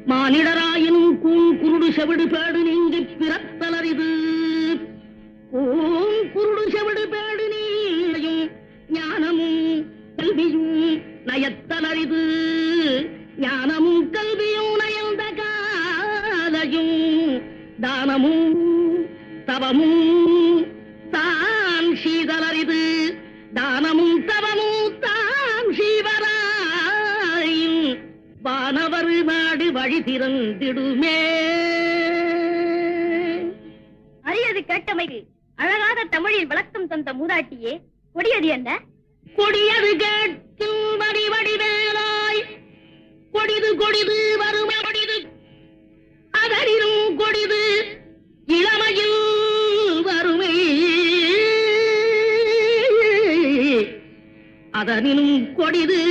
மானிடராயினும் குருடு செவிடு pad நீங்கி பிறத்தலரிது. குருடு செவிடு pad நீயும் ஞானமும் கல்வியும் நயத்தலரிது. ஞானமும் கல்வியும் நயந்த காலையும் தானமும் தவமும் தான் சீதலரிது. தானமும் தவமும் தான் சீவராயும் வானவர் நாடு வழி திறந்திடுமே. அரியது கேட்டமைக்கு அழகாக தமிழில் விளக்கம் தந்த மூதாட்டியே, கொடியது என்ன? கொடியது கேட்கும் வடிவடிவேலாய் கொடிது கொடிது வறுமை கொடிது அதனினும் கொடிது இளமையில் வறுமை அதனினும் கொடிது